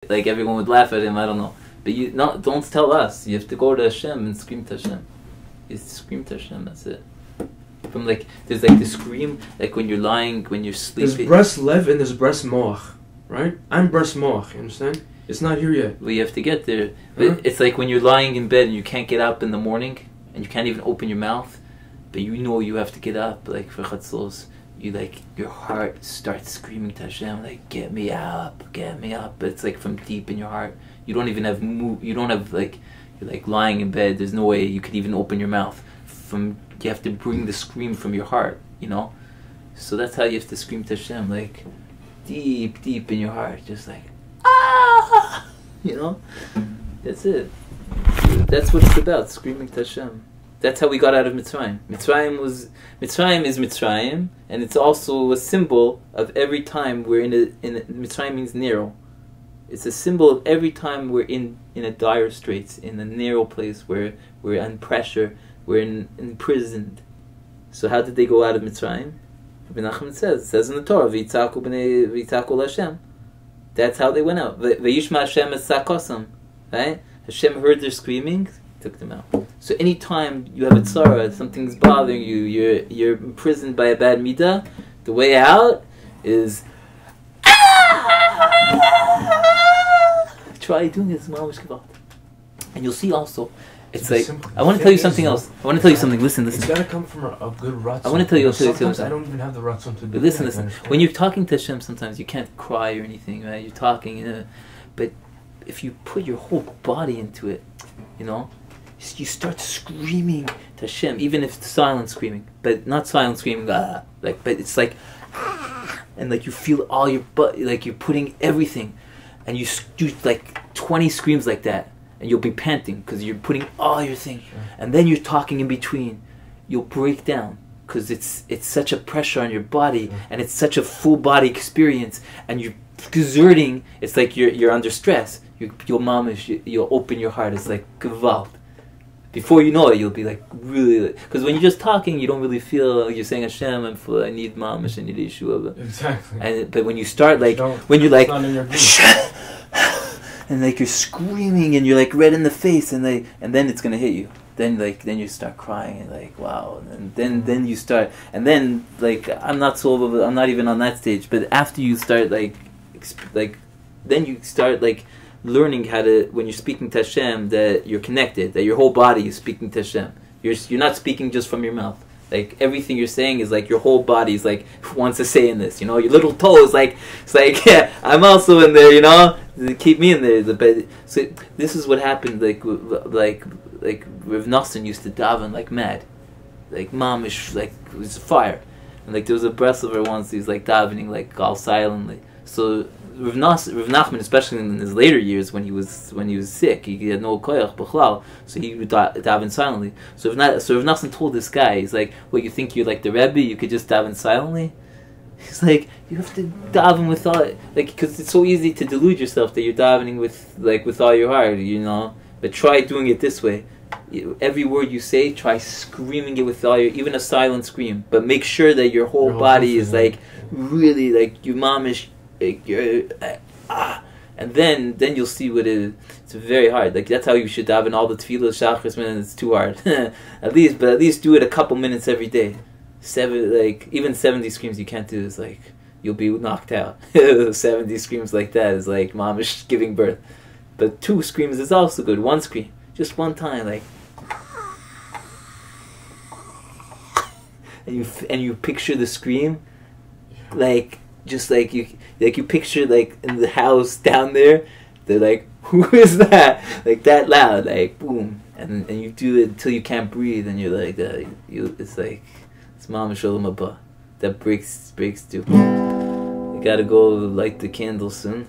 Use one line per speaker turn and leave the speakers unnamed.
like everyone would laugh at him. I don't know, but you don't tell us. You have to go to Hashem and scream to Hashem. You scream to Hashem. That's it. From like there's like the scream like when you're lying, when you're sleeping.
There's breast lev and there's breast moach, right? I'm breast moach. You understand? It's not here yet.
Well, you have to get there. But it's like when you're lying in bed and you can't get up in the morning and you can't even open your mouth, but you know you have to get up. Like for chatzos, you like your heart starts screaming to Hashem like, "Get me up, get me up." But it's like from deep in your heart. You don't even have You don't have like you're like lying in bed. There's no way you could even open your mouth. You have to bring the scream from your heart. You know, so that's how you have to scream to Hashem, like deep, deep in your heart, just like. Ah! You know, that's it. That's what it's about, screaming to Hashem. That's how we got out of Mitzrayim. Mitzrayim is Mitzrayim, and it's also a symbol of every time we're Mitzrayim means narrow. It's a symbol of every time we're in a dire straits, in a narrow place where we're under pressure, we're imprisoned. So how did they go out of Mitzrayim? Rabbi Nachman says in the Torah, V'yitaku Hashem. That's how they went out. Vayishma Hashem es sakosam, right? Hashem heard their screaming, took them out. So anytime you have a tzara, something's bothering you, you're imprisoned by a bad midah, the way out is try doing this, and you'll see also. It's like I want to tell you something else. I want to tell you something. Listen.
It's gotta come from a good ratzon.
I want to tell you.
Sometimes I don't even have the ratzon to do.
But listen. When you're talking to Hashem, sometimes you can't cry or anything, right? You're talking, but if you put your whole body into it, you know, you start screaming to Hashem, even if it's silent screaming, but not silent screaming, but it's like, and like you feel all your butt, like you're putting everything, and you do like 20 screams like that. And you'll be panting because you're putting all your thing, and then you're talking in between. You'll break down because it's such a pressure on your body, and it's such a full body experience, and you're exerting. It's like you're under stress. You'll open your heart. It's like gewalt. Before you know it, you'll be like really, because when you're just talking, you don't really feel like you're saying Hashem. I need mamish. I need Yeshua.
Exactly.
But when you start when you're like. And like you're screaming and you're like red in the face and then it's gonna hit you. Then you start crying and like wow, and then you start, and then like I'm not even on that stage. But after you start then you start like learning how to, when you're speaking to Hashem, that you're connected, that your whole body is speaking to Hashem. You're not speaking just from your mouth. Like everything you're saying is like your whole body is like wants to say in this, you know. Your little toe is like, it's like, yeah, I'm also in there, you know. Keep me in there. But so this is what happened. Like Rav Nosson used to daven like mad, like mamish, like it was fire. And like there was a Breslover once. He was like davening like all silently. So Rav Nachman, especially in his later years when he was sick, he had no koyach b'chlal, so he would daven silently. So Rav Nachman told this guy, he's like, "What, you think you're like the Rebbe? You could just daven silently?" He's like, "You have to daven with all, like, because it's so easy to delude yourself that you're davening with all your heart, you know. But try doing it this way. Every word you say, try screaming it with all your, even a silent scream, but make sure that your whole body is like really like you mamish." And then you'll see what it is. It's very hard. Like that's how you should daven all the tefillah shachris, man. It's too hard. at least do it a couple minutes every day. Even 70 screams you can't do is like you'll be knocked out. 70 screams like that is like mamish giving birth. But 2 screams is also good. 1 scream, just one time, like. And you picture the scream, like. Just like you picture like in the house down there, they're like, who is that? Like that loud, like boom, and you do it until you can't breathe, and you're like, it's like it's Mama Shalom Abba that breaks through. You gotta go light the candle soon.